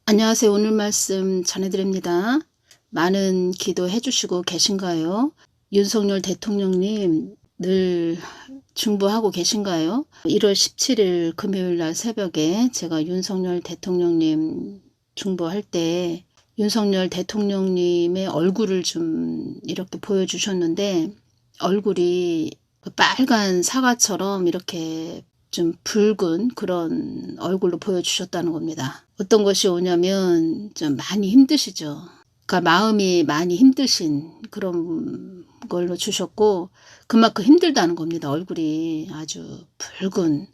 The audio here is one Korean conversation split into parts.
안녕하세요. 오늘 말씀 전해드립니다. 많은 기도해 주시고 계신가요? 윤석열 대통령님 늘 중보하고 계신가요? 1월 17일 금요일 날 새벽에 제가 윤석열 대통령님 중보할 때 윤석열 대통령님의 얼굴을 좀 이렇게 보여주셨는데 얼굴이 빨간 사과처럼 이렇게 좀 붉은 그런 얼굴로 보여주셨다는 겁니다. 어떤 것이 오냐면 좀 많이 힘드시죠. 그러니까 마음이 많이 힘드신 그런 걸로 주셨고 그만큼 힘들다는 겁니다. 얼굴이 아주 붉은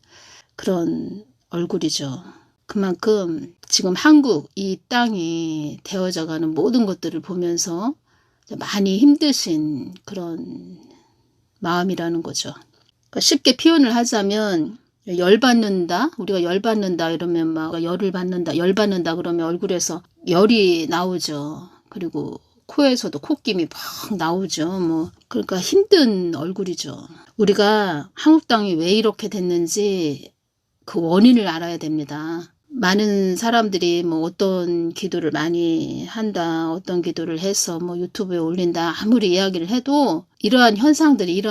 그런 얼굴이죠. 그만큼 지금 한국 이 땅이 되어져 가는 모든 것들을 보면서 많이 힘드신 그런 마음이라는 거죠. 그러니까 쉽게 표현을 하자면 열받는다, 우리가 열받는다 이러면 막 열을 받는다, 열받는다 그러면 얼굴에서 열이 나오죠. 그리고 코에서도 콧김이 팍 나오죠. 그러니까 힘든 얼굴이죠. 우리가 한국 땅이 왜 이렇게 됐는지 그 원인을 알아야 됩니다. 많은 사람들이 어떤 기도를 많이 한다, 어떤 기도를 해서 유튜브에 올린다, 아무리 이야기를 해도 이러한 현상들이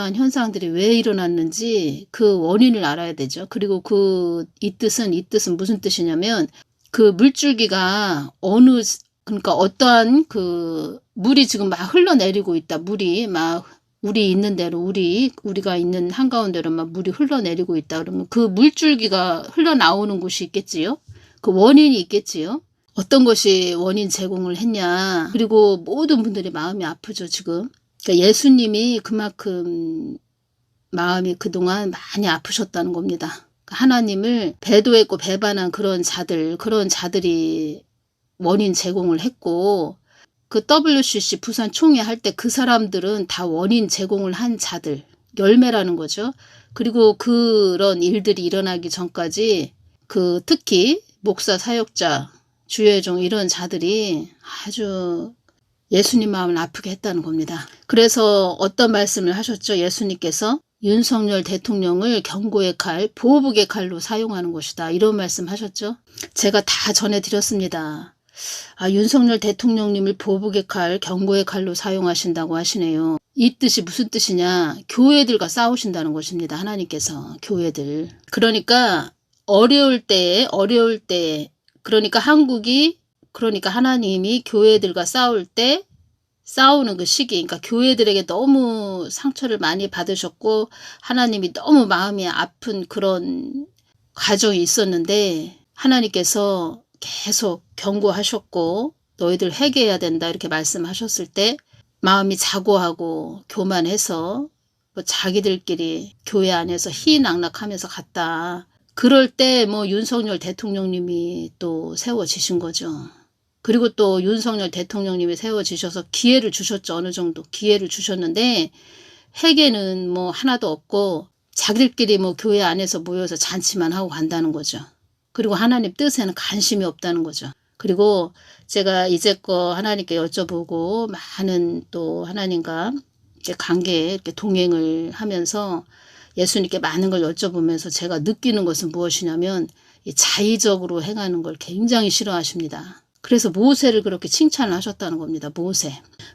왜 일어났는지 그 원인을 알아야 되죠. 그리고 이 뜻은 무슨 뜻이냐면 그 물줄기가 그러니까 어떠한 물이 지금 막 흘러내리고 있다. 물이 막 우리 있는 대로 우리가 있는 한가운데로 막 물이 흘러내리고 있다. 그러면 그 물줄기가 흘러나오는 곳이 있겠지요. 그 원인이 있겠지요. 어떤 것이 원인 제공을 했냐. 그리고 모든 분들이 마음이 아프죠, 지금. 그러니까 예수님이 그만큼 마음이 그동안 많이 아프셨다는 겁니다. 그러니까 하나님을 배도했고 배반한 그런 자들이 원인 제공을 했고 그 WCC 부산 총회 할 때 그 사람들은 다 원인 제공을 한 자들, 열매라는 거죠. 그리고 그런 일들이 일어나기 전까지 특히 목사, 사역자, 주의 종 이런 자들이 아주 예수님 마음을 아프게 했다는 겁니다. 그래서 어떤 말씀을 하셨죠? 예수님께서 윤석열 대통령을 경고의 칼, 보복의 칼로 사용하는 것이다. 이런 말씀 하셨죠? 제가 다 전해드렸습니다. 윤석열 대통령님을 보복의 칼, 경고의 칼로 사용하신다고 하시네요. 이 뜻이 무슨 뜻이냐? 교회들과 싸우신다는 것입니다. 하나님께서 교회들. 그러니까 어려울 때에 그러니까 그러니까 하나님이 교회들과 싸우는 그 시기, 그러니까 교회들에게 너무 상처를 많이 받으셨고 하나님이 너무 마음이 아픈 그런 과정이 있었는데 하나님께서 계속 경고하셨고 너희들 회개해야 된다 이렇게 말씀하셨을 때 마음이 자고하고 교만해서 자기들끼리 교회 안에서 희낙락하면서 갔다. 그럴 때 윤석열 대통령님이 또 세워지신 거죠. 그리고 또 윤석열 대통령님이 세워지셔서 기회를 주셨죠. 어느 정도 기회를 주셨는데 회개는 하나도 없고 자기들끼리 교회 안에서 모여서 잔치만 하고 간다는 거죠. 그리고 하나님 뜻에는 관심이 없다는 거죠. 그리고 제가 이제껏 하나님께 여쭤보고 많은 또 하나님과 이렇게 관계에 이렇게 동행을 하면서 예수님께 많은 걸 여쭤보면서 제가 느끼는 것은 무엇이냐면 자의적으로 행하는 걸 굉장히 싫어하십니다. 그래서 모세를 그렇게 칭찬을 하셨다는 겁니다.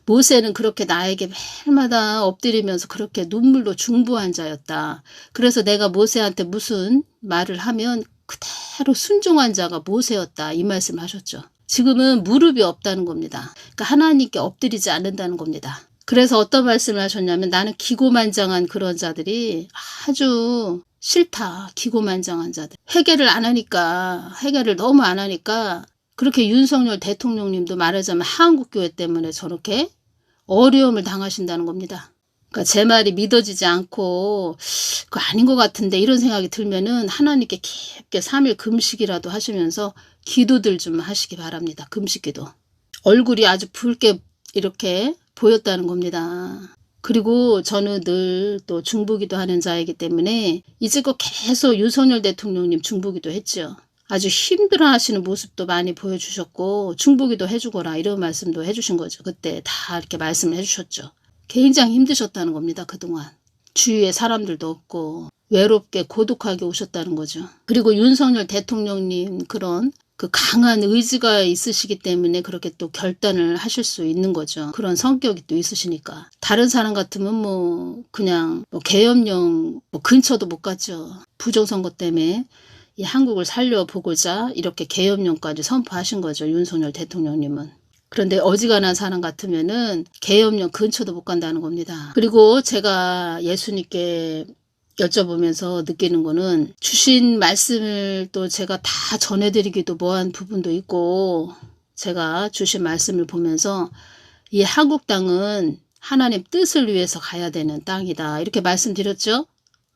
모세는 그렇게 나에게 매일마다 엎드리면서 그렇게 눈물로 중보한 자였다. 그래서 내가 모세한테 무슨 말을 하면 그대로 순종한 자가 모세였다. 이 말씀을 하셨죠. 지금은 무릎이 없다는 겁니다. 그러니까 하나님께 엎드리지 않는다는 겁니다. 그래서 어떤 말씀을 하셨냐면 나는 기고만장한 그런 자들이 아주 싫다. 기고만장한 자들. 회개를 너무 안 하니까 그렇게 윤석열 대통령님도 말하자면 한국교회 때문에 저렇게 어려움을 당하신다는 겁니다. 그러니까 제 말이 믿어지지 않고 그거 아닌 것 같은데 이런 생각이 들면은 하나님께 깊게 3일 금식이라도 하시면서 기도들 좀 하시기 바랍니다. 금식기도. 얼굴이 아주 붉게 이렇게 보였다는 겁니다. 그리고 저는 늘 또 중보기도 하는 자이기 때문에 이제껏 계속 윤석열 대통령님 중보기도 했죠. 아주 힘들어 하시는 모습도 많이 보여주셨고 중보기도 해주거라 이런 말씀도 해주신 거죠. 그때 다 이렇게 말씀을 해주셨죠. 굉장히 힘드셨다는 겁니다. 그동안. 주위에 사람들도 없고 외롭게 고독하게 오셨다는 거죠. 그리고 윤석열 대통령님 그런 그 강한 의지가 있으시기 때문에 그렇게 또 결단을 하실 수 있는 거죠. 그런 성격이 또 있으시니까. 다른 사람 같으면 뭐 그냥 뭐 계엄령 뭐 근처도 못 갔죠. 부정선거 때문에 이 한국을 살려보고자 이렇게 계엄령까지 선포하신 거죠. 윤석열 대통령님은. 그런데 어지간한 사람 같으면은 계엄령 근처도 못 간다는 겁니다. 그리고 제가 예수님께 여쭤보면서 느끼는 거는 주신 말씀을 또 제가 다 전해드리기도 뭐한 부분도 있고 제가 주신 말씀을 보면서 이 한국 땅은 하나님 뜻을 위해서 가야 되는 땅이다. 이렇게 말씀드렸죠.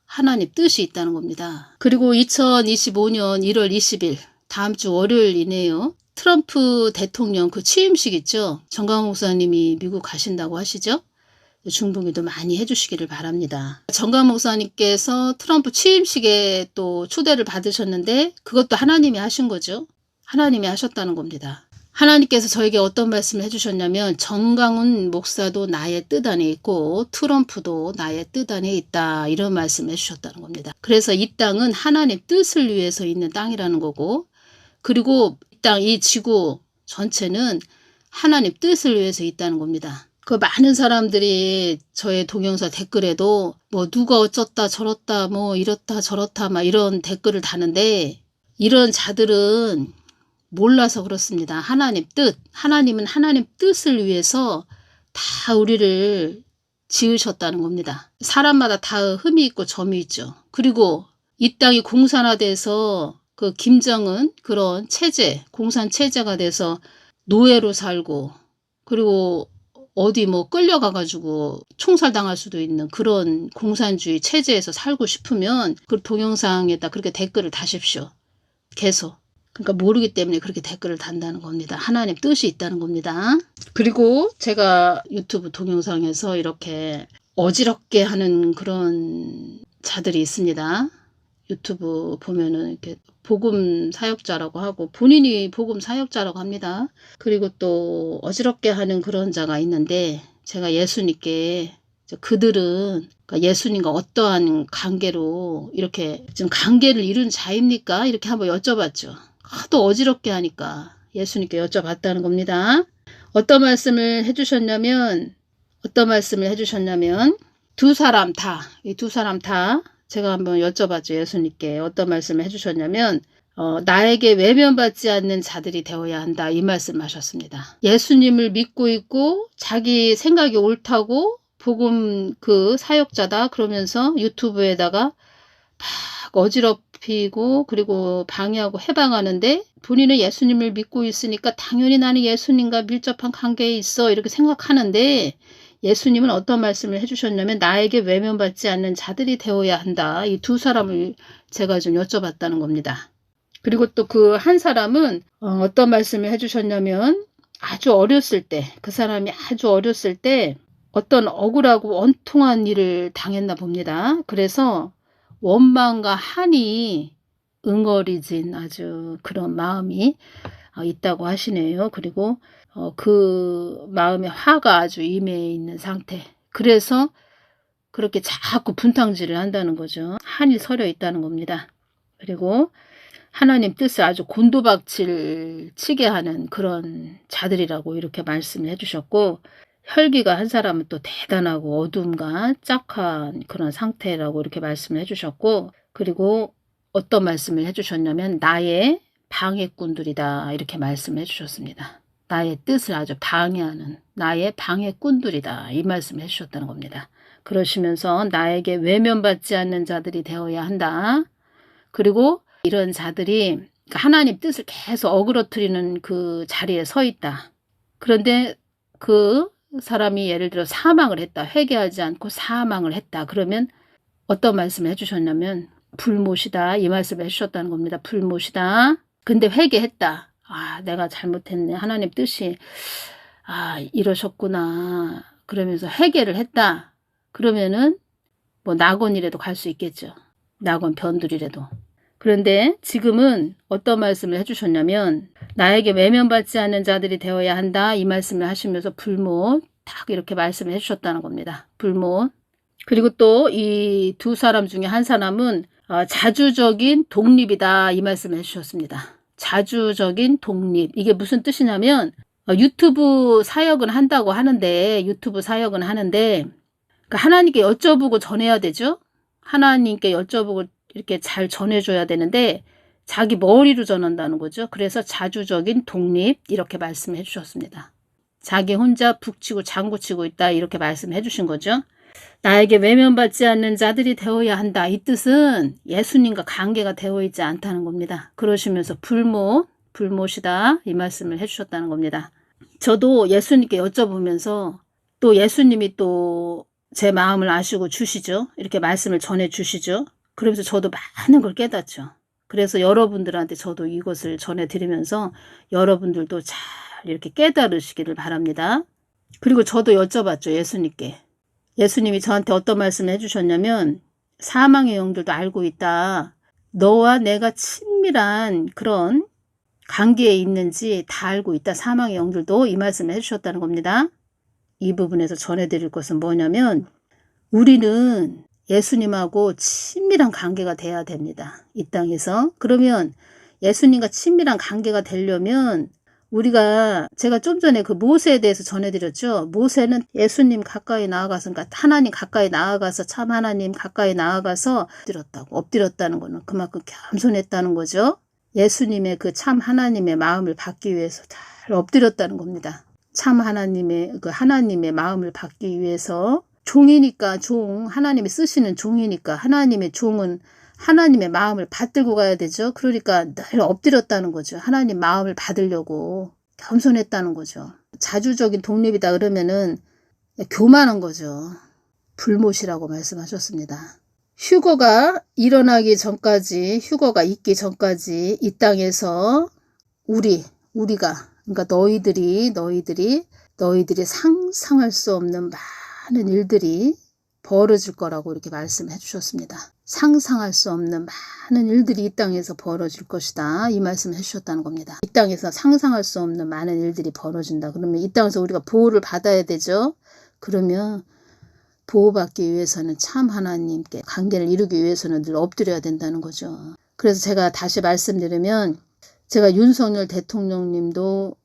하나님 뜻이 있다는 겁니다. 그리고 2025년 1월 20일 다음 주 월요일이네요. 트럼프 대통령 그 취임식 있죠. 정광훈 목사님이 미국 가신다고 하시죠. 중보기도 많이 해주시기를 바랍니다. 정광훈 목사님께서 트럼프 취임식에 또 초대를 받으셨는데 그것도 하나님이 하신 거죠. 하나님이 하셨다는 겁니다. 하나님께서 저에게 어떤 말씀을 해주셨냐면 정광훈 목사도 나의 뜻 안에 있고 트럼프도 나의 뜻 안에 있다. 이런 말씀을 해주셨다는 겁니다. 그래서 이 땅은 하나님 뜻을 위해서 있는 땅이라는 거고 그리고 이 땅, 이 지구 전체는 하나님 뜻을 위해서 있다는 겁니다. 그 많은 사람들이 저의 동영상 댓글에도 뭐 누가 어쩌다 저렇다 뭐 이렇다 저렇다 막 이런 댓글을 다는데 이런 자들은 몰라서 그렇습니다. 하나님 뜻, 하나님은 하나님 뜻을 위해서 다 우리를 지으셨다는 겁니다. 사람마다 다 흠이 있고 점이 있죠. 그리고 이 땅이 공산화돼서 그 김정은 그런 체제, 공산 체제가 돼서 노예로 살고 그리고 어디 뭐 끌려가가지고 총살당할 수도 있는 그런 공산주의 체제에서 살고 싶으면 그 동영상에다 그렇게 댓글을 다십시오. 계속. 그러니까 모르기 때문에 그렇게 댓글을 단다는 겁니다. 하나님 뜻이 있다는 겁니다. 그리고 제가 유튜브 동영상에서 이렇게 어지럽게 하는 그런 자들이 있습니다. 유튜브 보면은 이렇게 복음 사역자라고 하고 본인이 복음 사역자라고 합니다. 그리고 또 어지럽게 하는 그런 자가 있는데 제가 예수님께 그들은 그러니까 예수님과 어떠한 관계로 이렇게 지금 관계를 이룬 자입니까? 이렇게 한번 여쭤봤죠. 하도 어지럽게 하니까 예수님께 여쭤봤다는 겁니다. 어떤 말씀을 해주셨냐면 두 사람 다, 이 두 사람 다 제가 한번 여쭤봤죠. 예수님께 어떤 말씀을 해주셨냐면 나에게 외면받지 않는 자들이 되어야 한다. 이 말씀하셨습니다. 예수님을 믿고 있고 자기 생각이 옳다고 복음 그 사역자다 그러면서 유튜브에다가 막 어지럽히고 그리고 방해하고 해방하는데 본인은 예수님을 믿고 있으니까 당연히 나는 예수님과 밀접한 관계에 있어 이렇게 생각하는데 예수님은 어떤 말씀을 해주셨냐면 나에게 외면받지 않는 자들이 되어야 한다. 이 두 사람을 제가 좀 여쭤봤다는 겁니다. 그리고 또 그 한 사람은 어떤 말씀을 해주셨냐면 아주 어렸을 때 그 사람이 아주 어렸을 때 어떤 억울하고 원통한 일을 당했나 봅니다. 그래서 원망과 한이 응어리진 아주 그런 마음이 있다고 하시네요. 그리고 그 마음에 화가 아주 임해 있는 상태. 그래서 그렇게 자꾸 분탕질을 한다는 거죠. 한이 서려 있다는 겁니다. 그리고 하나님 뜻을 아주 곤두박질 치게 하는 그런 자들이라고 이렇게 말씀을 해주셨고 혈기가 한 사람은 또 대단하고 어둠과 짝한 그런 상태라고 이렇게 말씀을 해주셨고 그리고 어떤 말씀을 해주셨냐면 나의 방해꾼들이다 이렇게 말씀을 해주셨습니다. 나의 뜻을 아주 방해하는 나의 방해꾼들이다 이 말씀을 해주셨다는 겁니다. 그러시면서 나에게 외면받지 않는 자들이 되어야 한다. 그리고 이런 자들이 하나님 뜻을 계속 어그러뜨리는 그 자리에 서 있다. 그런데 그 사람이 예를 들어 사망을 했다. 회개하지 않고 사망을 했다. 그러면 어떤 말씀을 해주셨냐면 불못이다. 이 말씀을 해주셨다는 겁니다. 불못이다. 근데 회개했다. 아, 내가 잘못했네. 하나님 뜻이 이러셨구나. 그러면서 회개를 했다. 그러면은 뭐 낙원이라도 갈 수 있겠죠. 낙원 변두리라도. 그런데 지금은 어떤 말씀을 해주셨냐면 나에게 외면받지 않는 자들이 되어야 한다. 이 말씀을 하시면서 불못 딱 이렇게 말씀을 해주셨다는 겁니다. 불못. 그리고 또 이 두 사람 중에 한 사람은 자주적인 독립이다. 이 말씀을 해주셨습니다. 자주적인 독립. 이게 무슨 뜻이냐면 유튜브 사역은 한다고 하는데 그러니까 하나님께 여쭤보고 전해야 되죠. 하나님께 여쭤보고 이렇게 잘 전해줘야 되는데 자기 머리로 전한다는 거죠. 그래서 자주적인 독립 이렇게 말씀해 주셨습니다. 자기 혼자 북치고 장구치고 있다 이렇게 말씀해 주신 거죠. 나에게 외면받지 않는 자들이 되어야 한다. 이 뜻은 예수님과 관계가 되어 있지 않다는 겁니다. 그러시면서 불못이다 이 말씀을 해주셨다는 겁니다. 저도 예수님께 여쭤보면서 또 예수님이 또 제 마음을 아시고 주시죠. 이렇게 말씀을 전해 주시죠. 그러면서 저도 많은 걸 깨닫죠. 그래서 여러분들한테 저도 이것을 전해드리면서 여러분들도 잘 이렇게 깨달으시기를 바랍니다. 그리고 저도 여쭤봤죠. 예수님께. 예수님이 저한테 어떤 말씀을 해주셨냐면 사망의 영들도 알고 있다. 너와 내가 친밀한 그런 관계에 있는지 다 알고 있다. 사망의 영들도 이 말씀을 해주셨다는 겁니다. 이 부분에서 전해드릴 것은 뭐냐면 우리는 예수님하고 친밀한 관계가 돼야 됩니다. 이 땅에서. 그러면 예수님과 친밀한 관계가 되려면 제가 좀 전에 그 모세에 대해서 전해드렸죠. 모세는 예수님 가까이 나아가서, 그러니까 하나님 가까이 나아가서, 참 하나님 가까이 나아가서 엎드렸다는 거는 그만큼 겸손했다는 거죠. 예수님의 그 참 하나님의 마음을 받기 위해서 잘 엎드렸다는 겁니다. 참 하나님의 마음을 받기 위해서 종이니까 하나님이 쓰시는 종이니까 하나님의 종은 하나님의 마음을 받들고 가야 되죠. 그러니까 늘 엎드렸다는 거죠. 하나님 마음을 받으려고 겸손했다는 거죠. 자주적인 독립이다 그러면은 교만한 거죠. 불못이라고 말씀하셨습니다. 휴거가 있기 전까지 이 땅에서 우리가 그러니까 너희들이 상상할 수 없는 많은 일들이 벌어질 거라고 이렇게 말씀해 주셨습니다. 상상할 수 없는 많은 일들이 이 땅에서 벌어질 것이다. 이 말씀을 해주셨다는 겁니다. 이 땅에서 상상할 수 없는 많은 일들이 벌어진다. 그러면 이 땅에서 우리가 보호를 받아야 되죠. 그러면 보호받기 위해서는 참 하나님께 관계를 이루기 위해서는 늘 엎드려야 된다는 거죠. 그래서 제가 다시 말씀드리면 제가 윤석열 대통령님도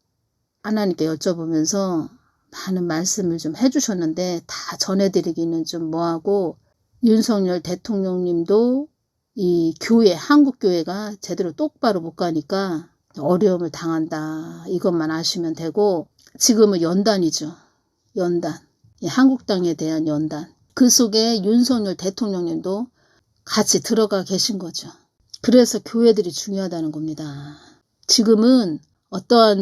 하나님께 여쭤보면서 많은 말씀을 좀 해주셨는데 다 전해드리기는 좀 뭐하고 윤석열 대통령님도 이 한국 교회가 제대로 똑바로 못 가니까 어려움을 당한다. 이것만 아시면 되고 지금은 연단이죠. 연단. 한국당에 대한 연단. 그 속에 윤석열 대통령님도 같이 들어가 계신 거죠. 그래서 교회들이 중요하다는 겁니다. 지금은 어떠한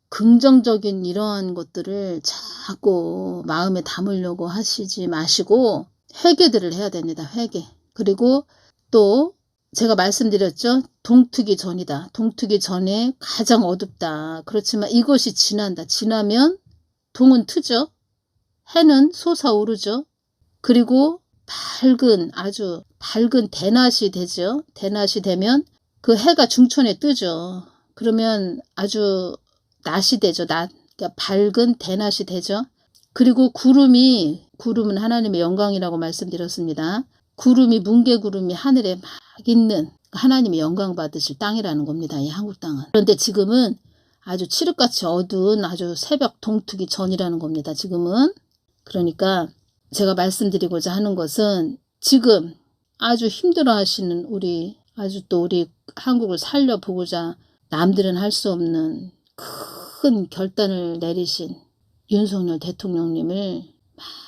긍정적인 이러한 것들을 자꾸 마음에 담으려고 하시지 마시고 회개들을 해야 됩니다. 회개. 그리고 또 제가 말씀드렸죠. 동트기 전이다. 동트기 전에 가장 어둡다. 그렇지만 이것이 지나면 동은 트죠. 해는 솟아오르죠. 그리고 아주 밝은 대낮이 되죠. 대낮이 되면 그 해가 중천에 뜨죠. 그러면 아주 낮이 되죠. 그러니까 밝은 대낮이 되죠. 그리고 구름은 하나님의 영광이라고 말씀드렸습니다. 뭉게구름이 하늘에 막 있는 하나님의 영광 받으실 땅이라는 겁니다. 이 한국 땅은. 그런데 지금은 아주 칠흑같이 어두운 아주 새벽 동트기 전이라는 겁니다. 지금은. 그러니까 제가 말씀드리고자 하는 것은 지금 아주 힘들어하시는 우리 한국을 살려보고자 남들은 할 수 없는 큰 결단을 내리신 윤석열 대통령님을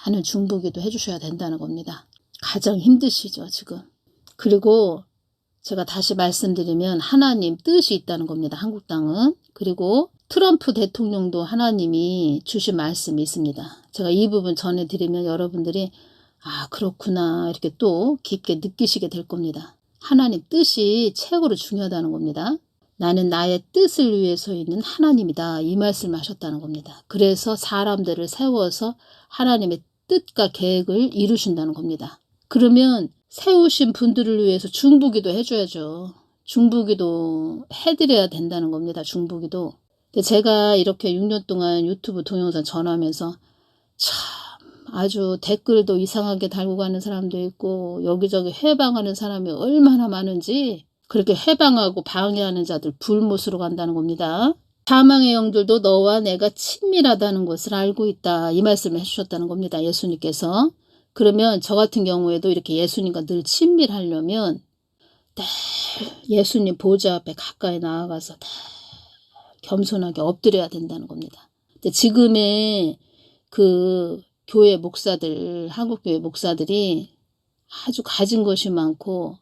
많은 중보기도 해주셔야 된다는 겁니다. 가장 힘드시죠 지금. 그리고 제가 다시 말씀드리면 하나님 뜻이 있다는 겁니다. 한국 땅은. 그리고 트럼프 대통령도 하나님이 주신 말씀이 있습니다. 제가 이 부분 전해드리면 여러분들이 그렇구나 이렇게 또 깊게 느끼시게 될 겁니다. 하나님 뜻이 최고로 중요하다는 겁니다. 나는 나의 뜻을 위해서 있는 하나님이다. 이 말씀을 하셨다는 겁니다. 그래서 사람들을 세워서 하나님의 뜻과 계획을 이루신다는 겁니다. 그러면 세우신 분들을 위해서 중보기도 해줘야죠. 중보기도 해드려야 된다는 겁니다. 중보기도. 제가 이렇게 6년 동안 유튜브 동영상 전하면서 참 아주 댓글도 이상하게 달고 가는 사람도 있고 여기저기 해방하는 사람이 얼마나 많은지 그렇게 해방하고 방해하는 자들 불못으로 간다는 겁니다. 사망의 영들도 너와 내가 친밀하다는 것을 알고 있다. 이 말씀을 해주셨다는 겁니다. 예수님께서. 그러면 저 같은 경우에도 이렇게 예수님과 늘 친밀하려면 늘 예수님 보좌 앞에 가까이 나아가서 다 겸손하게 엎드려야 된다는 겁니다. 근데 지금의 그 교회 목사들, 한국교회 목사들이 아주 가진 것이 많고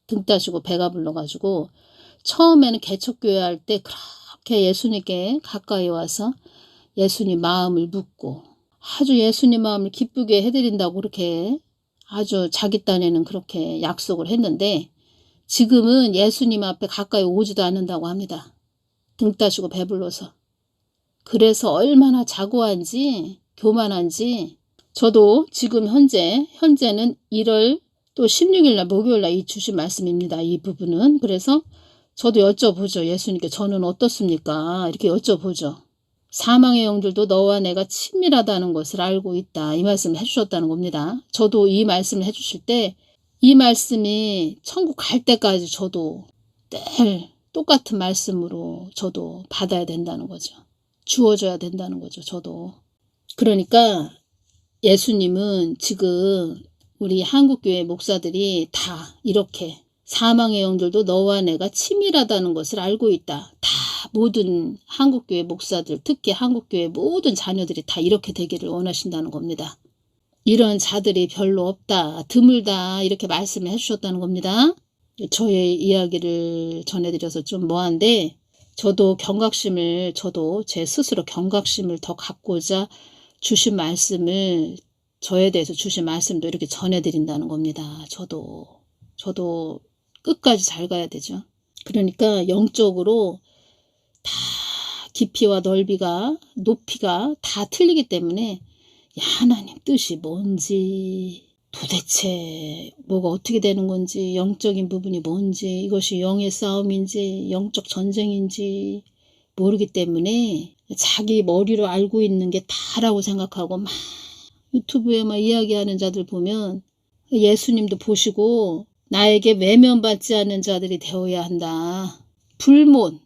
등 따시고 배가 불러가지고 처음에는 개척교회 할 때 그렇게 예수님께 가까이 와서 예수님 마음을 묻고 아주 예수님 마음을 기쁘게 해드린다고 그렇게 아주 자기 딴에는 그렇게 약속을 했는데 지금은 예수님 앞에 가까이 오지도 않는다고 합니다. 등 따시고 배불러서. 그래서 얼마나 자고한지 교만한지 저도 지금 현재는 1월 또 16일날 목요일날 이 주신 말씀입니다. 이 부분은. 그래서 저도 여쭤보죠. 예수님께 저는 어떻습니까? 이렇게 여쭤보죠. 사망의 영들도 너와 내가 친밀하다는 것을 알고 있다. 이 말씀을 해주셨다는 겁니다. 저도 이 말씀을 해주실 때 이 말씀이 천국 갈 때까지 저도 늘 똑같은 말씀으로 저도 받아야 된다는 거죠. 주어져야 된다는 거죠. 저도. 그러니까 예수님은 지금 우리 한국교회 목사들이 다 이렇게 사망의 영들도 너와 내가 친밀하다는 것을 알고 있다. 다 모든 한국교회 목사들, 특히 한국교회 모든 자녀들이 다 이렇게 되기를 원하신다는 겁니다. 이런 자들이 별로 없다. 드물다. 이렇게 말씀을 해주셨다는 겁니다. 저의 이야기를 전해드려서 좀 뭐한데 저도 제 스스로 경각심을 더 갖고자 주신 말씀을 저에 대해서 주신 말씀도 이렇게 전해드린다는 겁니다. 저도 끝까지 잘 가야 되죠. 그러니까 영적으로 다 깊이와 넓이가 높이가 다 틀리기 때문에 하나님 뜻이 뭔지 도대체 뭐가 어떻게 되는 건지 영적인 부분이 뭔지 이것이 영의 싸움인지 영적 전쟁인지 모르기 때문에 자기 머리로 알고 있는 게 다라고 생각하고 막 유튜브에 막 이야기하는 자들 보면 예수님도 보시고 나에게 외면받지 않는 자들이 되어야 한다. 불못.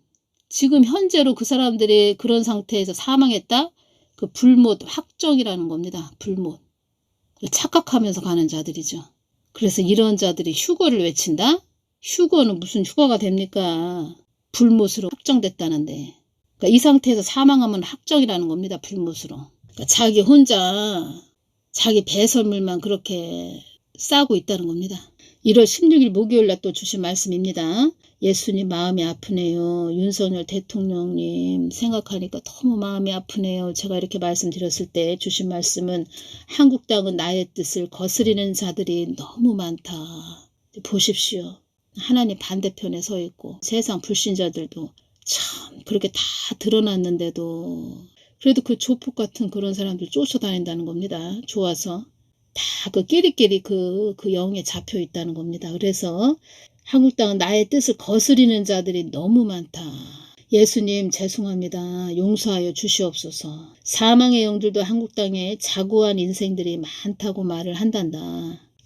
지금 현재로 그 사람들이 그런 상태에서 사망했다? 그 불못 확정이라는 겁니다. 불못. 착각하면서 가는 자들이죠. 그래서 이런 자들이 휴거를 외친다? 휴거는 무슨 휴거가 됩니까? 불못으로 확정됐다는데. 그러니까 이 상태에서 사망하면 확정이라는 겁니다. 불못으로. 그러니까 자기 혼자 자기 배설물만 그렇게 싸고 있다는 겁니다. 1월 16일 목요일날 또 주신 말씀입니다. 예수님 마음이 아프네요. 윤석열 대통령님 생각하니까 너무 마음이 아프네요. 제가 이렇게 말씀드렸을 때 주신 말씀은 한국 땅은 나의 뜻을 거스리는 자들이 너무 많다. 보십시오. 하나님 반대편에 서 있고 세상 불신자들도 참 그렇게 다 드러났는데도 그래도 그 조폭 같은 그런 사람들 쫓아다닌다는 겁니다. 좋아서. 다 그 끼리끼리 그 영에 잡혀 있다는 겁니다. 그래서 한국 땅은 나의 뜻을 거스리는 자들이 너무 많다. 예수님 죄송합니다. 용서하여 주시옵소서. 사망의 영들도 한국 땅에 자고한 인생들이 많다고 말을 한단다.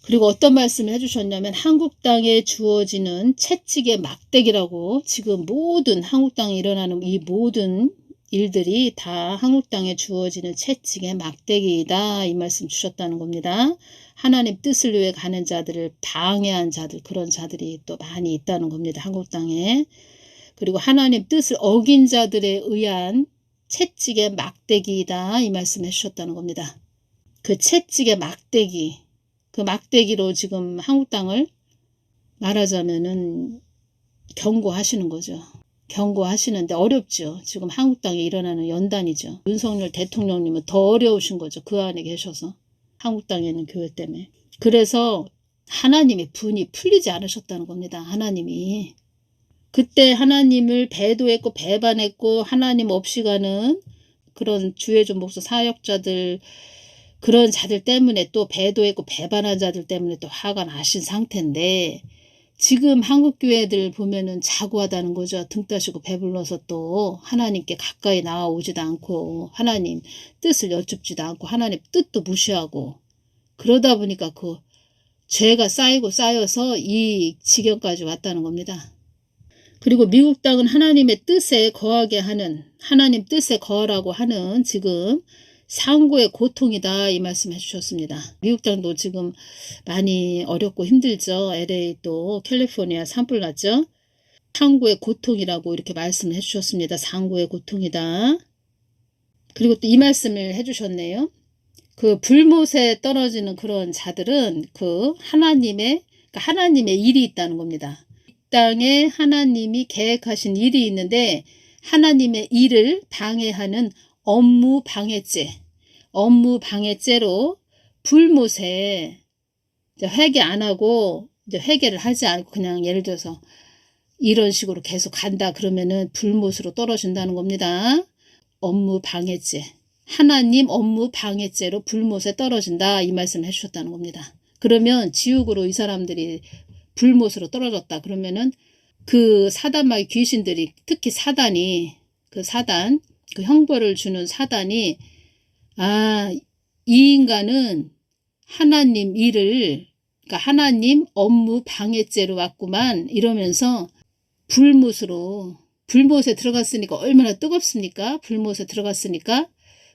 그리고 어떤 말씀을 해주셨냐면 한국 땅에 주어지는 채찍의 막대기라고 지금 모든 한국 땅에 일어나는 이 모든 일들이 다 한국 땅에 주어지는 채찍의 막대기이다. 이 말씀 주셨다는 겁니다. 하나님 뜻을 위해 가는 자들을 방해한 자들 그런 자들이 또 많이 있다는 겁니다. 한국 땅에. 그리고 하나님 뜻을 어긴 자들에 의한 채찍의 막대기이다. 이 말씀 해주셨다는 겁니다. 그 채찍의 막대기 그 막대기로 지금 한국 땅을 말하자면은 경고하시는 거죠. 경고하시는데 어렵죠. 지금 한국 땅에 일어나는 연단이죠. 윤석열 대통령님은 더 어려우신 거죠. 그 안에 계셔서. 한국 땅에 있는 교회 때문에. 그래서 하나님의 분이 풀리지 않으셨다는 겁니다. 하나님이. 그때 하나님을 배도했고 배반했고 하나님 없이 가는 그런 주의종 목사 사역자들 그런 자들 때문에 또 배도했고 배반한 자들 때문에 또 화가 나신 상태인데 지금 한국교회들 보면은 자고하다는 거죠. 등 따시고 배불러서 또 하나님께 가까이 나아오지도 않고 하나님 뜻을 여쭙지도 않고 하나님 뜻도 무시하고 그러다 보니까 그 죄가 쌓이고 쌓여서 이 지경까지 왔다는 겁니다. 그리고 미국 땅은 하나님의 뜻에 거하게 하는, 하나님 뜻에 거하라고 하는 지금 상고의 고통이다, 이 말씀 해주셨습니다. 미국 땅도 지금 많이 어렵고 힘들죠. LA 또 캘리포니아 산불 났죠. 상고의 고통이라고 이렇게 말씀을 해주셨습니다. 상고의 고통이다. 그리고 또 이 말씀을 해주셨네요. 그 불못에 떨어지는 그런 자들은 그 하나님의 일이 있다는 겁니다. 이 땅에 하나님이 계획하신 일이 있는데 하나님의 일을 방해하는 업무 방해죄로 불못에 회개 안 하고 회개를 하지 않고 그냥 예를 들어서 이런 식으로 계속 간다 그러면은 불못으로 떨어진다는 겁니다. 업무 방해죄. 하나님 업무 방해죄로 불못에 떨어진다, 이 말씀을 해주셨다는 겁니다. 그러면 지옥으로 이 사람들이 불못으로 떨어졌다 그러면은 그 사단마귀 귀신들이, 특히 사단이, 그 형벌을 주는 사단이, 이 인간은 하나님 일을, 그러니까 하나님 업무 방해죄로 왔구만, 이러면서 불못에 들어갔으니까 얼마나 뜨겁습니까? 불못에 들어갔으니까.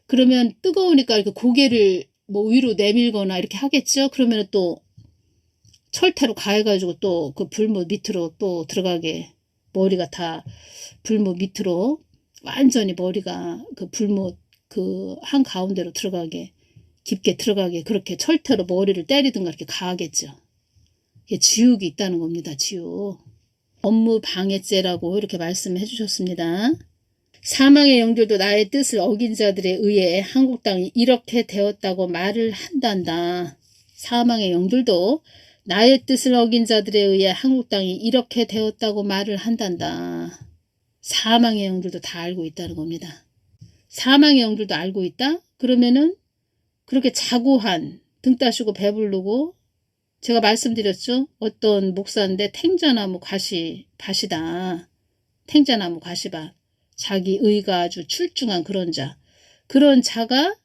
그러면 뜨거우니까 이렇게 고개를 위로 내밀거나 이렇게 하겠죠. 그러면 또 철퇴로 가해가지고 또 그 불못 밑으로 또 들어가게, 머리가 다 불못 밑으로 완전히 머리가 그 불못 그 한 가운데로 들어가게, 깊게 들어가게, 그렇게 철퇴로 머리를 때리든가 이렇게 가하겠죠. 이게 지옥이 있다는 겁니다. 지옥. 업무 방해죄라고 이렇게 말씀해 주셨습니다. 사망의 영들도 나의 뜻을 어긴 자들에 의해 한국 땅이 이렇게 되었다고 말을 한단다. 사망의 영들도 나의 뜻을 어긴 자들에 의해 한국 땅이 이렇게 되었다고 말을 한단다. 사망의 영들도 다 알고 있다는 겁니다. 사망의 영들도 알고 있다? 그러면은 그렇게 자고한, 등 따시고 배부르고, 제가 말씀드렸죠? 어떤 목사인데 탱자나무 밭이다. 탱자나무 가시밭. 자기 의가 아주 출중한 그런 자. 그런 자가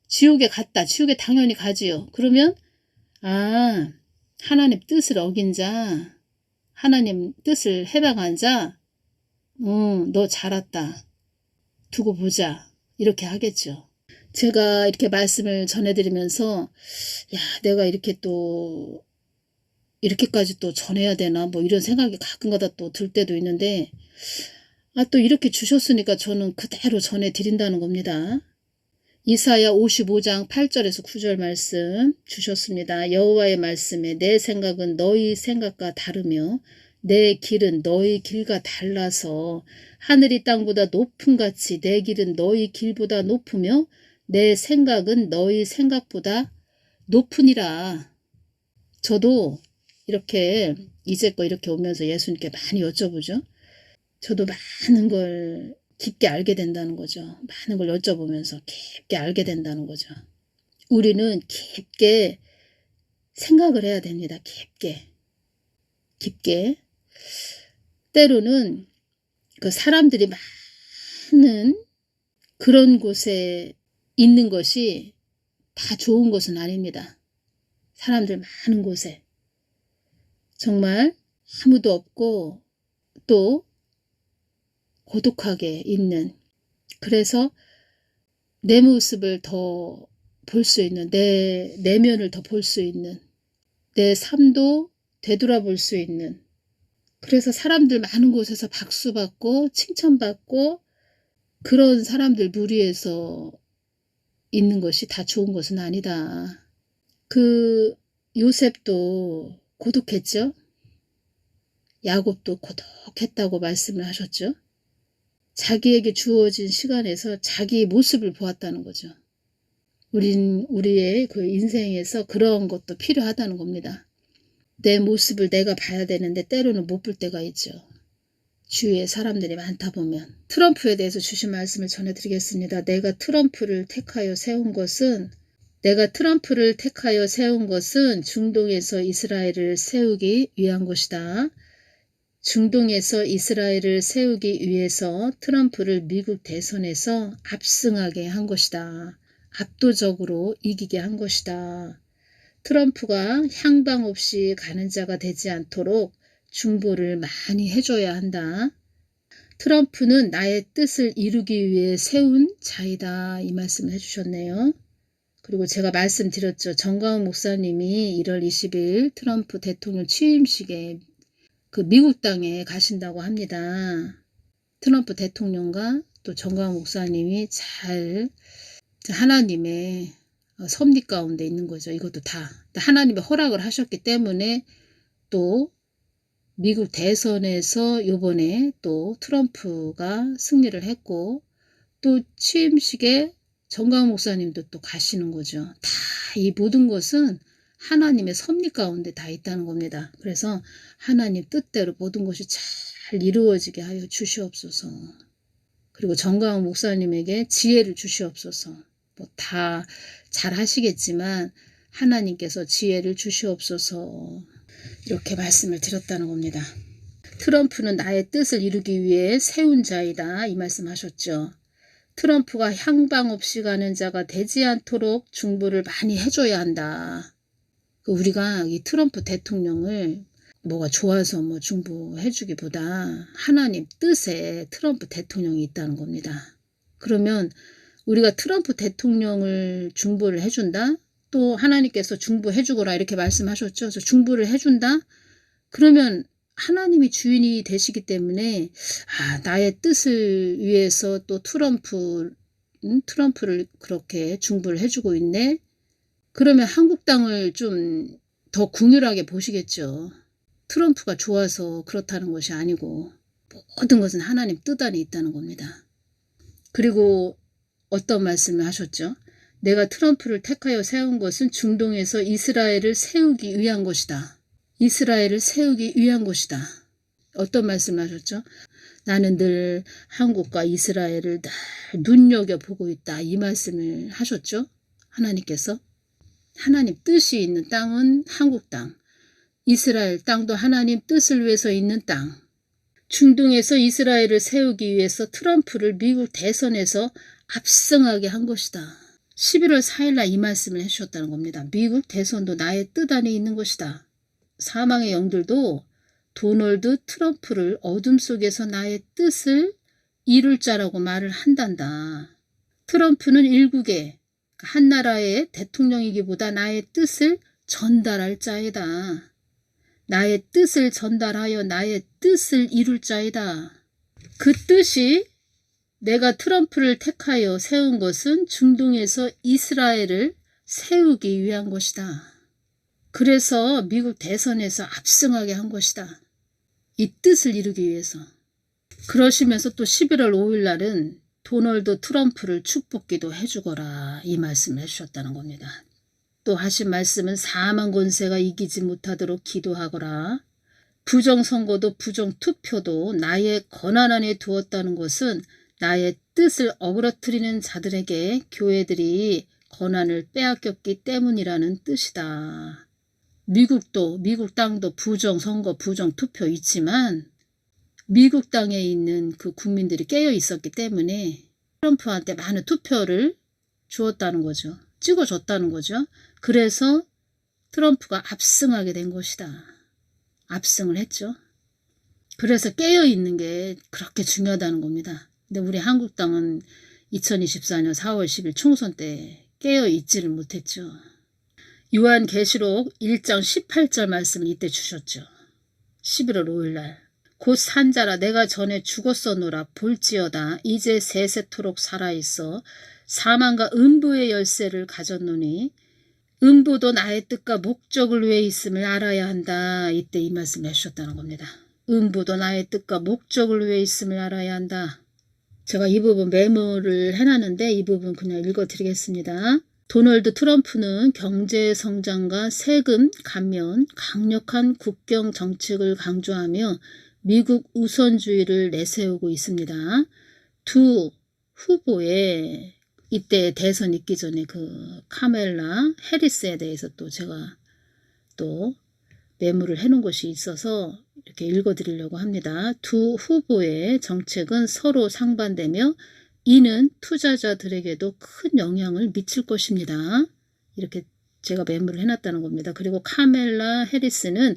지옥에 갔다. 지옥에 당연히 가지요. 그러면 하나님 뜻을 어긴 자, 하나님 뜻을 해방한 자, 너 잘 왔다. 두고 보자. 이렇게 하겠죠. 제가 이렇게 말씀을 전해드리면서 내가 이렇게 또 이렇게까지 또 전해야 되나 뭐 이런 생각이 가끔가다 또 들 때도 있는데 또 이렇게 주셨으니까 저는 그대로 전해드린다는 겁니다. 이사야 55장 8절에서 9절 말씀 주셨습니다. 여호와의 말씀에 내 생각은 너희 생각과 다르며 내 길은 너희 길과 달라서 하늘이 땅보다 높음같이 내 길은 너희 길보다 높으며 내 생각은 너희 생각보다 높으니라. 저도 이렇게 이제껏 이렇게 오면서 예수님께 많이 여쭤보죠. 저도 많은 걸 깊게 알게 된다는 거죠. 많은 걸 여쭤보면서 깊게 알게 된다는 거죠. 우리는 깊게 생각을 해야 됩니다. 깊게. 때로는 그 사람들이 많은 그런 곳에 있는 것이 다 좋은 것은 아닙니다. 사람들 많은 곳에 정말 아무도 없고 또 고독하게 있는, 그래서 내 모습을 더 볼 수 있는, 내 내면을 더 볼 수 있는, 내 삶도 되돌아볼 수 있는, 그래서 사람들 많은 곳에서 박수받고 칭찬받고 그런 사람들 무리에서 있는 것이 다 좋은 것은 아니다. 그 요셉도 고독했죠. 야곱도 고독했다고 말씀을 하셨죠. 자기에게 주어진 시간에서 자기 모습을 보았다는 거죠. 우리의 그 인생에서 그런 것도 필요하다는 겁니다. 내 모습을 내가 봐야 되는데 때로는 못 볼 때가 있죠. 주위에 사람들이 많다 보면. 트럼프에 대해서 주신 말씀을 전해드리겠습니다. 내가 트럼프를 택하여 세운 것은 중동에서 이스라엘을 세우기 위한 것이다. 중동에서 이스라엘을 세우기 위해서 트럼프를 미국 대선에서 압승하게 한 것이다. 압도적으로 이기게 한 것이다. 트럼프가 향방 없이 가는 자가 되지 않도록 중보를 많이 해줘야 한다. 트럼프는 나의 뜻을 이루기 위해 세운 자이다. 이 말씀을 해주셨네요. 그리고 제가 말씀드렸죠. 정광훈 목사님이 1월 20일 트럼프 대통령 취임식에 그 미국 땅에 가신다고 합니다. 트럼프 대통령과 또 정광훈 목사님이 잘 하나님의 섭리 가운데 있는 거죠. 이것도 다 하나님의 허락을 하셨기 때문에 또 미국 대선에서 요번에 또 트럼프가 승리를 했고 또 취임식에 정광훈 목사님도 또 가시는 거죠. 다 이 모든 것은 하나님의 섭리 가운데 다 있다는 겁니다. 그래서 하나님 뜻대로 모든 것이 잘 이루어지게 하여 주시옵소서. 그리고 정광훈 목사님에게 지혜를 주시옵소서. 뭐 다 잘 하시겠지만 하나님께서 지혜를 주시옵소서. 이렇게 말씀을 드렸다는 겁니다. 트럼프는 나의 뜻을 이루기 위해 세운 자이다. 이 말씀하셨죠. 트럼프가 향방 없이 가는 자가 되지 않도록 중보를 많이 해줘야 한다. 우리가 이 트럼프 대통령을 뭐가 좋아서 뭐 중보해주기보다 하나님 뜻에 트럼프 대통령이 있다는 겁니다. 그러면 우리가 트럼프 대통령을 중보를 해준다? 또 하나님께서 중보해주거라 이렇게 말씀하셨죠. 그래서 중보를 해준다? 그러면 하나님이 주인이 되시기 때문에 나의 뜻을 위해서 또 트럼프를 그렇게 중보를 해주고 있네. 그러면 한국 땅을 좀 더 긍휼하게 보시겠죠. 트럼프가 좋아서 그렇다는 것이 아니고 모든 것은 하나님 뜻 안에 있다는 겁니다. 그리고 어떤 말씀을 하셨죠? 내가 트럼프를 택하여 세운 것은 중동에서 이스라엘을 세우기 위한 것이다. 이스라엘을 세우기 위한 것이다. 어떤 말씀을 하셨죠? 나는 늘 한국과 이스라엘을 늘 눈여겨보고 있다. 이 말씀을 하셨죠? 하나님께서. 하나님 뜻이 있는 땅은 한국 땅. 이스라엘 땅도 하나님 뜻을 위해서 있는 땅. 중동에서 이스라엘을 세우기 위해서 트럼프를 미국 대선에서 압승하게 한 것이다. 11월 4일날 이 말씀을 해주셨다는 겁니다. 미국 대선도 나의 뜻 안에 있는 것이다. 사망의 영들도 도널드 트럼프를 어둠 속에서 나의 뜻을 이룰 자라고 말을 한단다. 트럼프는 일국의 한 나라의 대통령이기보다 나의 뜻을 전달할 자이다. 나의 뜻을 전달하여 나의 뜻을 이룰 자이다. 그 뜻이 내가 트럼프를 택하여 세운 것은 중동에서 이스라엘을 세우기 위한 것이다. 그래서 미국 대선에서 압승하게 한 것이다. 이 뜻을 이루기 위해서. 그러시면서 또 11월 5일 날은 도널드 트럼프를 축복기도 해주거라 이 말씀을 해주셨다는 겁니다. 또 하신 말씀은 사망 권세가 이기지 못하도록 기도하거라. 부정선거도 부정투표도 나의 권한 안에 두었다는 것은 나의 뜻을 어그러뜨리는 자들에게 교회들이 권한을 빼앗겼기 때문이라는 뜻이다. 미국도 미국 땅도 부정선거 부정투표 있지만 미국 땅에 있는 그 국민들이 깨어 있었기 때문에 트럼프한테 많은 투표를 주었다는 거죠. 찍어줬다는 거죠. 그래서 트럼프가 압승하게 된 것이다. 압승을 했죠. 그래서 깨어있는 게 그렇게 중요하다는 겁니다. 근데 우리 한국 땅은 2024년 4월 10일 총선 때 깨어있지를 못했죠. 요한계시록 1장 18절 말씀을 이때 주셨죠. 11월 5일 날. 곧 산자라 내가 전에 죽었었노라 볼지어다 이제 세세토록 살아있어 사망과 음부의 열쇠를 가졌노니 음부도 나의 뜻과 목적을 위해 있음을 알아야 한다. 이때 이 말씀을 해주셨다는 겁니다. 음부도 나의 뜻과 목적을 위해 있음을 알아야 한다. 제가 이 부분 메모를 해놨는데 이 부분 그냥 읽어드리겠습니다. 도널드 트럼프는 경제 성장과 세금 감면, 강력한 국경 정책을 강조하며 미국 우선주의를 내세우고 있습니다. 두 후보의 이때 대선 있기 전에 그 카멜라 해리스에 대해서 또 제가 또 메모를 해놓은 것이 있어서 이렇게 읽어드리려고 합니다. 두 후보의 정책은 서로 상반되며 이는 투자자들에게도 큰 영향을 미칠 것입니다. 이렇게 제가 메모를 해놨다는 겁니다. 그리고 카멜라 해리스는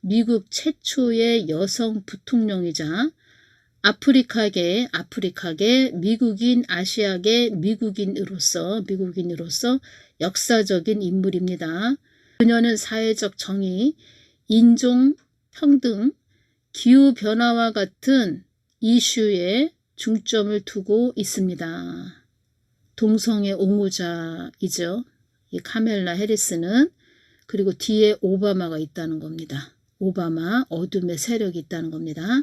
미국 최초의 여성 부통령이자 아프리카계 미국인 아시아계 미국인으로서 역사적인 인물입니다. 그녀는 사회적 정의, 인종 평등, 기후변화와 같은 이슈에 중점을 두고 있습니다. 동성애 옹호자이죠. 이 카멜라 해리스는. 그리고 뒤에 오바마가 있다는 겁니다. 오바마, 어둠의 세력이 있다는 겁니다.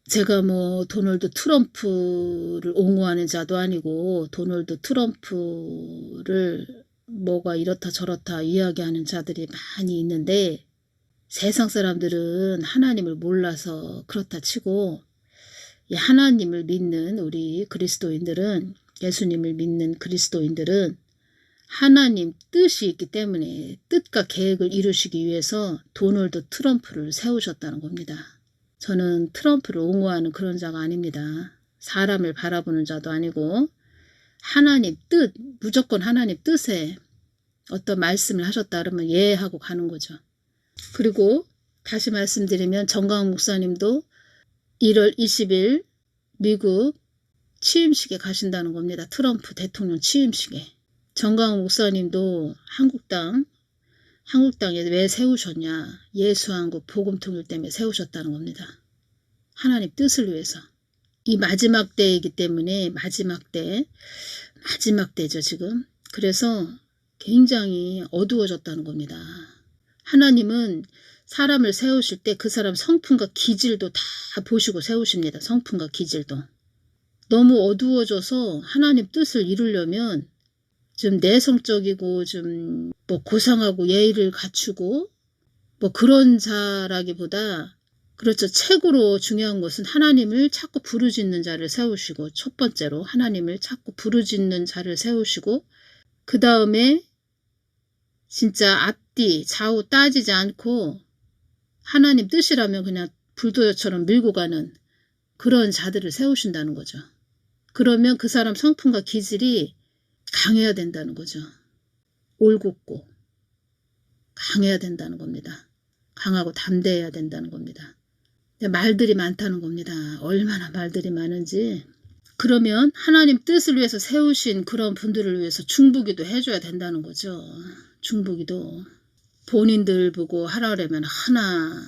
제가 뭐 도널드 트럼프를 옹호하는 자도 아니고 도널드 트럼프를 뭐가 이렇다 저렇다 이야기하는 자들이 많이 있는데, 세상 사람들은 하나님을 몰라서 그렇다 치고, 이 하나님을 믿는 우리 그리스도인들은, 예수님을 믿는 그리스도인들은 하나님 뜻이 있기 때문에 뜻과 계획을 이루시기 위해서 도널드 트럼프를 세우셨다는 겁니다. 저는 트럼프를 옹호하는 그런 자가 아닙니다. 사람을 바라보는 자도 아니고, 하나님 뜻, 무조건 하나님 뜻에 어떤 말씀을 하셨다 그러면 예 하고 가는 거죠. 그리고 다시 말씀드리면 정광훈 목사님도 1월 20일 미국 취임식에 가신다는 겁니다. 트럼프 대통령 취임식에. 정광훈 목사님도 한국당에 왜 세우셨냐. 예수한국 복음통일 때문에 세우셨다는 겁니다. 하나님 뜻을 위해서. 이 마지막 때이기 때문에 마지막 때죠 지금. 그래서 굉장히 어두워졌다는 겁니다. 하나님은 사람을 세우실 때 그 사람 성품과 기질도 다 보시고 세우십니다. 성품과 기질도. 너무 어두워져서 하나님 뜻을 이루려면 좀 내성적이고 좀 뭐 고상하고 예의를 갖추고 뭐 그런 자라기보다, 그렇죠. 최고로 중요한 것은 하나님을 자꾸 부르짖는 자를 세우시고, 첫 번째로 하나님을 자꾸 부르짖는 자를 세우시고, 그 다음에 진짜 앞뒤 좌우 따지지 않고 하나님 뜻이라면 그냥 불도저처럼 밀고 가는 그런 자들을 세우신다는 거죠. 그러면 그 사람 성품과 기질이 강해야 된다는 거죠. 올곧고 강해야 된다는 겁니다. 강하고 담대해야 된다는 겁니다. 말들이 많다는 겁니다. 얼마나 말들이 많은지. 그러면 하나님 뜻을 위해서 세우신 그런 분들을 위해서 중보기도 해줘야 된다는 거죠. 중보기도. 본인들 보고 하라려면 하나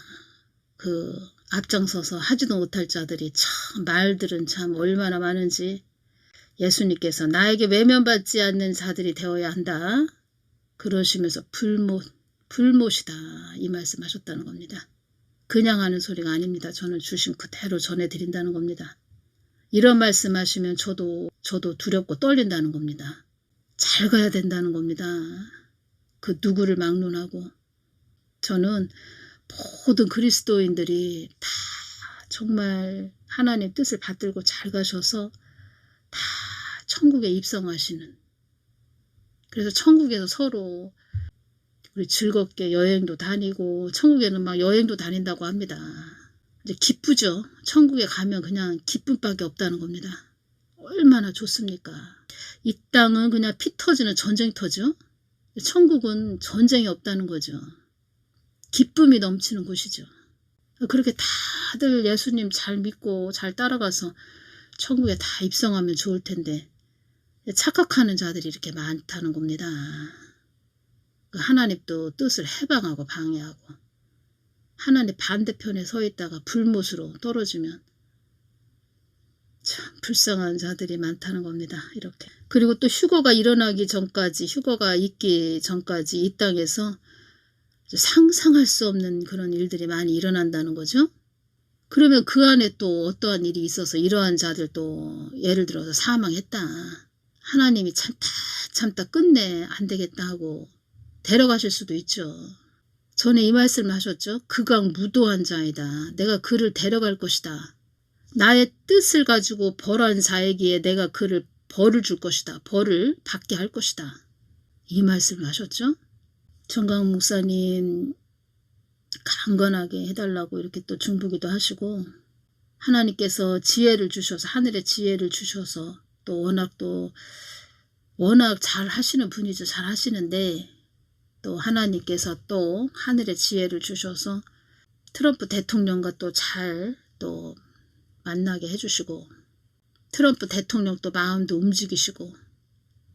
앞장서서 하지도 못할 자들이 참, 말들은 참 얼마나 많은지. 예수님께서 나에게 외면받지 않는 자들이 되어야 한다. 그러시면서 불못이다. 이 말씀하셨다는 겁니다. 그냥 하는 소리가 아닙니다. 저는 주신 그대로 전해드린다는 겁니다. 이런 말씀하시면 저도 두렵고 떨린다는 겁니다. 잘 가야 된다는 겁니다. 그 누구를 막론하고. 저는 모든 그리스도인들이 다 정말 하나님 뜻을 받들고 잘 가셔서 다 천국에 입성하시는, 그래서 천국에서 서로 우리 즐겁게 여행도 다니고, 천국에는 막 여행도 다닌다고 합니다. 이제 기쁘죠. 천국에 가면 그냥 기쁨밖에 없다는 겁니다. 얼마나 좋습니까? 이 땅은 그냥 피 터지는 전쟁터죠. 천국은 전쟁이 없다는 거죠. 기쁨이 넘치는 곳이죠. 그렇게 다들 예수님 잘 믿고 잘 따라가서 천국에 다 입성하면 좋을 텐데 착각하는 자들이 이렇게 많다는 겁니다. 하나님도 뜻을 해방하고 방해하고, 하나님 반대편에 서 있다가 불못으로 떨어지면 참 불쌍한 자들이 많다는 겁니다. 이렇게. 그리고 또 휴거가 일어나기 전까지, 휴거가 있기 전까지 이 땅에서 상상할 수 없는 그런 일들이 많이 일어난다는 거죠. 그러면 그 안에 또 어떠한 일이 있어서 이러한 자들도 예를 들어서 사망했다. 하나님이 참다 끝내 안 되겠다 하고 데려가실 수도 있죠. 전에 이 말씀을 하셨죠. 극악 무도한 자이다. 내가 그를 데려갈 것이다. 나의 뜻을 가지고 벌한 자에게 내가 그를 벌을 줄 것이다. 벌을 받게 할 것이다. 이 말씀을 하셨죠. 정광훈 목사님 강건하게 해달라고 이렇게 또 중보기도 하시고, 하나님께서 지혜를 주셔서, 하늘의 지혜를 주셔서 또 워낙 잘 하시는 분이죠. 잘 하시는데 또 하나님께서 또 하늘의 지혜를 주셔서 트럼프 대통령과 또 잘 또 만나게 해주시고, 트럼프 대통령 또 마음도 움직이시고,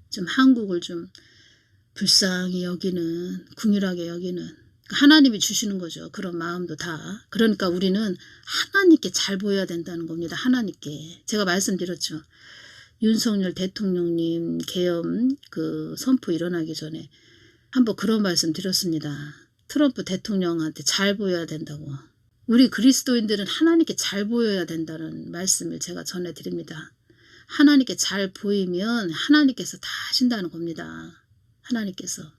좀 한국을 좀 불쌍히 여기는, 긍휼하게 여기는, 하나님이 주시는 거죠. 그런 마음도 다. 그러니까 우리는 하나님께 잘 보여야 된다는 겁니다. 하나님께. 제가 말씀드렸죠. 윤석열 대통령님 계엄 그 선포 일어나기 전에 한번 그런 말씀 드렸습니다. 트럼프 대통령한테 잘 보여야 된다고. 우리 그리스도인들은 하나님께 잘 보여야 된다는 말씀을 제가 전해드립니다. 하나님께 잘 보이면 하나님께서 다 하신다는 겁니다. 하나님께서.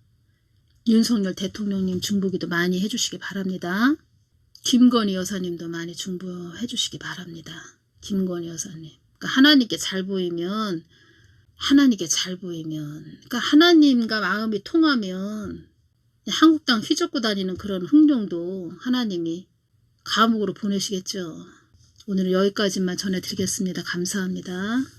윤석열 대통령님 중보기도 많이 해주시기 바랍니다. 김건희 여사님도 많이 중보해 주시기 바랍니다. 김건희 여사님. 그러니까 하나님께 잘 보이면, 그러니까 하나님과 마음이 통하면 한국 땅 휘젓고 다니는 그런 흥룡도 하나님이 감옥으로 보내시겠죠. 오늘은 여기까지만 전해드리겠습니다. 감사합니다.